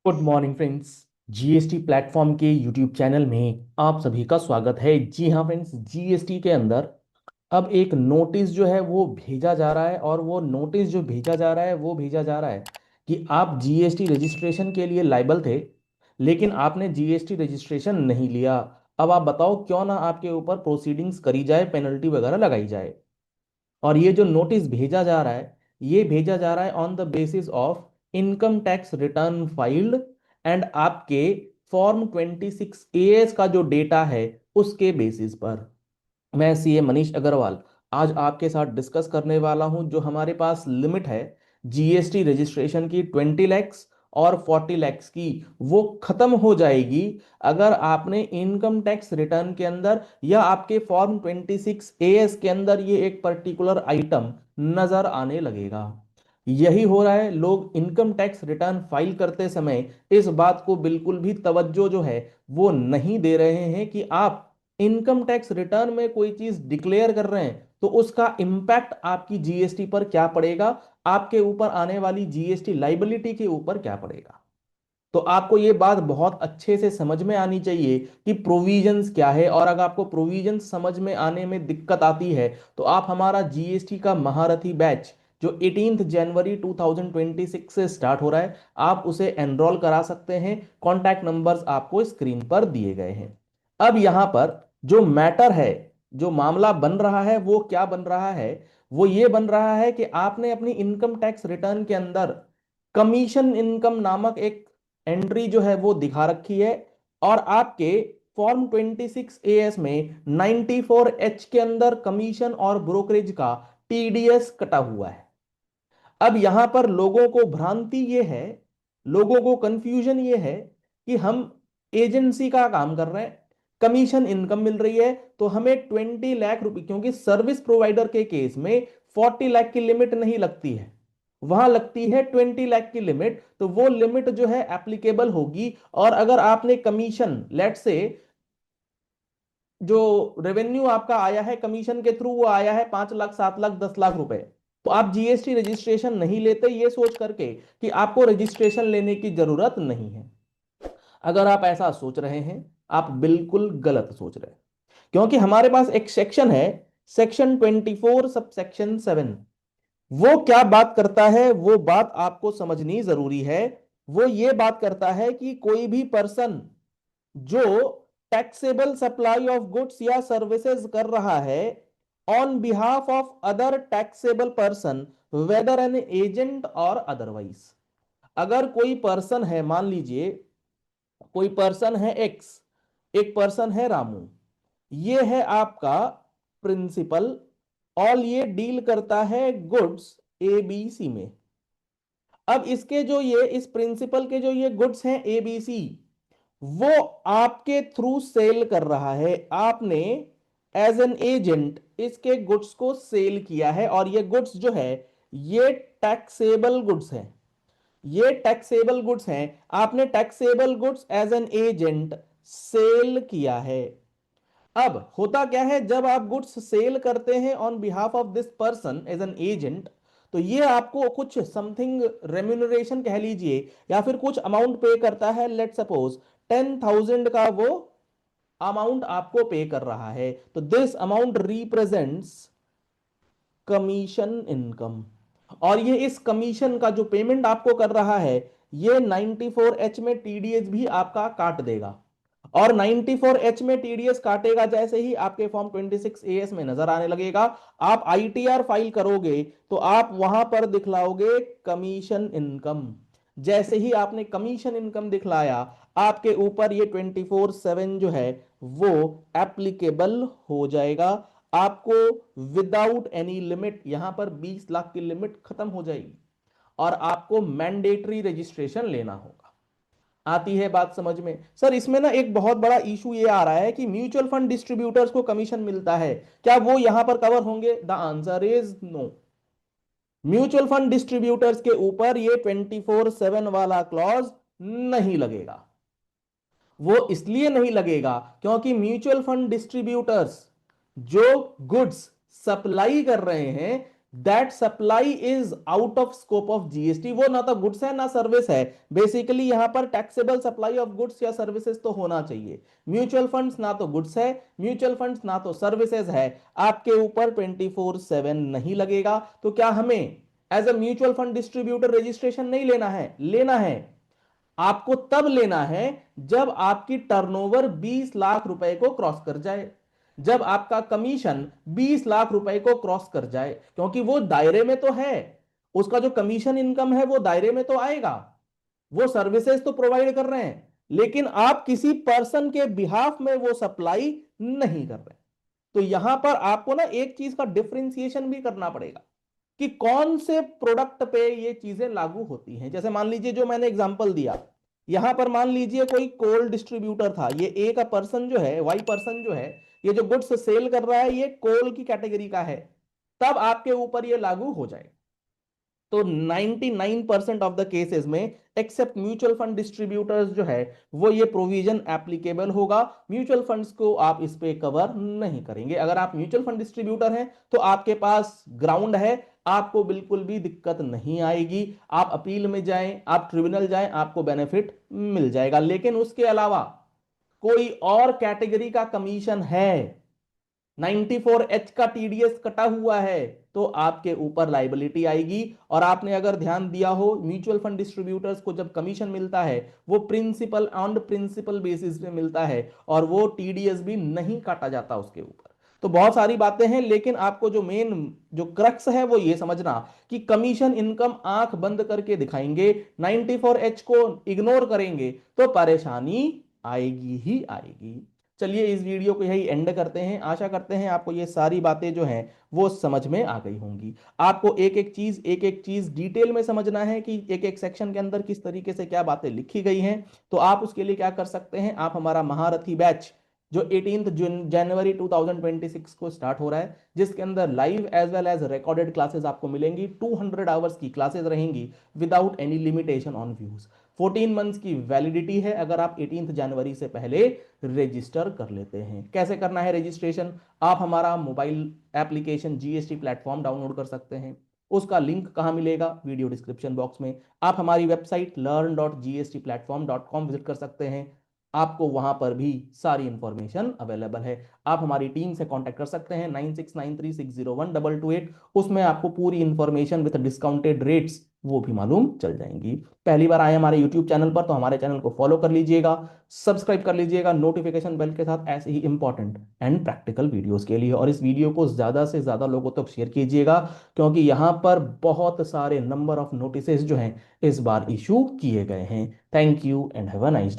Good morning friends. GST platform के YouTube channel में आप सभी का स्वागत है। जी हाँ फ्रेंड्स, जीएसटी के अंदर अब एक नोटिस जो है वो भेजा जा रहा है, और वो नोटिस जो भेजा जा रहा है वो भेजा जा रहा है कि आप जीएसटी रजिस्ट्रेशन के लिए लायबल थे, लेकिन आपने जीएसटी रजिस्ट्रेशन नहीं लिया। अब आप बताओ, क्यों ना आपके ऊपर प्रोसीडिंग्स करी जाए, पेनल्टी वगैरह लगाई जाए। और ये जो नोटिस भेजा जा रहा है, ये भेजा जा रहा है on the basis of income tax return filed and आपके फॉर्म 26 एएस का जो डेटा है उसके बेसिस पर। मैं सीए मनीष अग्रवाल आज आपके साथ डिस्कस करने वाला हूं। जो हमारे पास लिमिट है जीएसटी रजिस्ट्रेशन की 20 लाख और 40 लाख की, वो खत्म हो जाएगी अगर आपने इनकम टैक्स रिटर्न के अंदर या आपके फॉर्म 26 एएस के अंदर ये एक पर्टिकुलर आइटम नजर आने लगेगा। यही हो रहा है, लोग इनकम टैक्स रिटर्न फाइल करते समय इस बात को बिल्कुल भी तवज्जो जो है वो नहीं दे रहे हैं कि आप इनकम टैक्स रिटर्न में कोई चीज डिक्लेयर कर रहे हैं तो उसका इंपैक्ट आपकी जीएसटी पर क्या पड़ेगा, आपके ऊपर आने वाली जीएसटी लाइबिलिटी के ऊपर क्या पड़ेगा। तो आपको ये बात बहुत अच्छे से समझ में आनी चाहिए कि प्रोविजंस क्या है, और अगर आपको प्रोविजंस समझ में आने में दिक्कत आती है तो आप हमारा जीएसटी का महारथी बैच जो 18 जनवरी 2026 से स्टार्ट हो रहा है, आप उसे एनरोल करा सकते हैं। कॉन्टैक्ट नंबर्स आपको स्क्रीन पर दिए गए हैं। अब यहां पर जो मैटर है, जो मामला बन रहा है वो क्या बन रहा है, वो ये बन रहा है कि आपने अपनी इनकम टैक्स रिटर्न के अंदर कमीशन इनकम नामक एक एंट्री जो है वो दिखा रखी है, और आपके फॉर्म 26 एएस में 94 एच के अंदर कमीशन और ब्रोकरेज का टीडीएस कटा हुआ है। अब यहां पर लोगों को भ्रांति ये है, लोगों को कंफ्यूजन ये है कि हम एजेंसी का काम कर रहे हैं, कमीशन इनकम मिल रही है, तो हमें 20 लाख रुपए, क्योंकि सर्विस प्रोवाइडर के केस में 40 लाख की लिमिट नहीं लगती है, वहां लगती है 20 लाख की लिमिट, तो वो लिमिट जो है एप्लीकेबल होगी। और अगर आपने कमीशन लेट से, जो रेवेन्यू आपका आया है कमीशन के थ्रू, वो आया है 5 लाख, 7 लाख, 10 लाख रुपए, तो आप जीएसटी रजिस्ट्रेशन नहीं लेते ये सोच करके कि आपको रजिस्ट्रेशन लेने की जरूरत नहीं है। अगर आप ऐसा सोच रहे हैं, आप बिल्कुल गलत सोच रहे हैं। क्योंकि हमारे पास एक सेक्शन है, सेक्शन 24 सब सेक्शन 7। वो क्या बात करता है, वो बात आपको समझनी जरूरी है। वो ये बात करता है कि कोई भी पर्सन जो टैक्सेबल सप्लाई ऑफ गुड्स या सर्विसेज कर रहा है on behalf of other taxable person, whether an agent और अदरवाइज। अगर कोई पर्सन है, मान लीजिए कोई पर्सन है एक्स, एक पर्सन है रामू, ये है आपका प्रिंसिपल, और ये डील करता है गुड्स एबीसी में। अब इसके जो ये इस प्रिंसिपल के जो ये गुड्स हैं एबीसी, वो आपके थ्रू सेल कर रहा है, आपने एज एन एजेंट इसके गुड्स को सेल किया है, और ये गुड्स जो है ये टैक्सेबल गुड्स हैं, ये टैक्सेबल गुड्स हैं। आपने taxable goods as an agent sell किया है। अब होता क्या है, जब आप गुड्स सेल करते हैं on behalf of this person as an agent, तो ये आपको कुछ समथिंग रेम्यूनरेशन कह लीजिए, या फिर कुछ अमाउंट पे करता है। लेट सपोज 10,000 का वो अमाउंट आपको पे कर रहा है, तो this amount represents commission income. और ये इस कमीशन का जो पेमेंट आपको कर रहा है, ये 94 एच में टीडीएस भी आपका काट देगा। और 94 एच में टीडीएस काटेगा जैसे ही आपके फॉर्म 26 एएस में नजर आने लगेगा, आप आईटीआर फाइल करोगे तो आप वहां पर दिखलाओगे कमीशन इनकम। जैसे ही आपने कमीशन इनकम दिखलाया, आपके ऊपर ये 24/7 जो है वो एप्लीकेबल हो जाएगा। आपको विदाउट एनी लिमिट यहां पर 20 लाख की लिमिट खत्म हो जाएगी, और आपको मैंडेटरी रजिस्ट्रेशन लेना होगा। आती है बात समझ में? सर इसमें ना एक बहुत बड़ा इशू ये आ रहा है कि म्यूचुअल फंड डिस्ट्रीब्यूटर्स को कमीशन मिलता है, क्या वो यहां पर कवर होंगे? The answer is no. Mutual fund distributors के ऊपर ये 24/7 वाला क्लॉज नहीं लगेगा। वो इसलिए नहीं लगेगा क्योंकि म्यूचुअल फंड डिस्ट्रीब्यूटर्स जो गुड्स सप्लाई कर रहे हैं, that supply is out of scope of GST. वो ना तो गुड्स है ना सर्विस है। बेसिकली यहां पर टैक्सेबल सप्लाई ऑफ गुड्स या सर्विसेज तो होना चाहिए। म्यूचुअल फंड्स ना तो गुड्स है, म्यूचुअल फंड्स ना तो सर्विसेज है, आपके ऊपर 24/7 नहीं लगेगा। तो क्या हमें as a mutual fund distributor registration नहीं लेना है? लेना है। आपको तब लेना है जब आपकी टर्नओवर 20 लाख रुपए को क्रॉस कर जाए, जब आपका कमीशन 20 लाख रुपए को क्रॉस कर जाए, क्योंकि वो दायरे में तो है, उसका जो कमीशन इनकम है वो दायरे में तो आएगा। वो सर्विसेज तो प्रोवाइड कर रहे हैं, लेकिन आप किसी पर्सन के बिहाफ में वो सप्लाई नहीं कर रहे। तो यहां पर आपको ना एक चीज का डिफरेंशिएशन भी करना पड़ेगा कि कौन से प्रोडक्ट पे ये चीजें लागू होती हैं। जैसे मान लीजिए जो मैंने एग्जांपल दिया, यहां पर मान लीजिए कोई कोल डिस्ट्रीब्यूटर था, ये ए का पर्सन जो है, वाई पर्सन जो है, ये जो गुड्स सेल कर रहा है ये कोल की कैटेगरी का है, तब आपके ऊपर ये लागू हो जाए। तो 99% ऑफ द केसेस में एक्सेप्ट म्यूचुअल फंड डिस्ट्रीब्यूटर्स जो है वो ये प्रोविजन एप्लीकेबल होगा। म्यूचुअल फंड्स को आप इस पे कवर नहीं करेंगे। अगर आप म्यूचुअल फंड डिस्ट्रीब्यूटर हैं तो आपके पास ग्राउंड है, आपको बिल्कुल भी दिक्कत नहीं आएगी। आप अपील में जाएं, आप ट्रिब्यूनल जाएं, आपको बेनिफिट मिल जाएगा। लेकिन उसके अलावा कोई और कैटेगरी का कमीशन है, 94H का टीडीएस कटा हुआ है, तो आपके ऊपर लाइबिलिटी आएगी। और आपने अगर ध्यान दिया हो, म्यूचुअल फंड डिस्ट्रीब्यूटर्स को जब कमीशन मिलता है वो प्रिंसिपल ऑन प्रिंसिपल बेसिस पे मिलता है, और वो टीडीएस भी नहीं काटा जाता उसके ऊपर। तो बहुत सारी बातें हैं, लेकिन आपको जो मेन जो क्रक्स है वो ये समझना कि कमीशन इनकम आंख बंद करके दिखाएंगे, 94H को इग्नोर करेंगे तो परेशानी आएगी ही आएगी। चलिए इस वीडियो को यही एंड करते हैं। आशा करते हैं आपको ये सारी बातें जो हैं वो समझ में आ गई होंगी। आपको एक एक चीज डिटेल में समझना है कि एक एक सेक्शन के अंदर किस तरीके से क्या बातें लिखी गई हैं, तो आप उसके लिए क्या कर सकते हैं, आप हमारा महारथी बैच जो 18 जनवरी 2026 को स्टार्ट हो रहा है, जिसके अंदर live as well as recorded classes आपको मिलेंगी, 200 आवर्स की क्लासेस रहेंगी without any limitation on views. 14 months की वैलिडिटी है अगर आप 18 जनवरी से पहले रजिस्टर कर लेते हैं। कैसे करना है रजिस्ट्रेशन? आप हमारा mobile application GST platform download कर सकते हैं। उसका लिंक कहां मिलेगा? वीडियो डिस्क्रिप्शन बॉक्स में। आप हमारी वेबसाइट learn.gstplatform.com विजिट कर सकते हैं, आपको वहां पर भी सारी इंफॉर्मेशन अवेलेबल है। आप हमारी टीम से कांटेक्ट कर सकते हैं 9693601228। उसमें आपको पूरी इंफॉर्मेशन विद डिस्काउंटेड रेट्स वो भी मालूम चल जाएंगी। पहली बार आए हमारे यूट्यूब चैनल पर तो हमारे चैनल को फॉलो कर लीजिएगा, सब्सक्राइब कर लीजिएगा नोटिफिकेशन बेल के साथ, ऐसे ही इंपॉर्टेंट एंड प्रैक्टिकल वीडियोस के लिए। और इस वीडियो को ज्यादा से ज्यादा लोगों तक शेयर कीजिएगा, क्योंकि यहाँ पर बहुत सारे नंबर ऑफ नोटिसेस जो हैं इस बार इशू किए गए हैं। Thank you and have a nice day.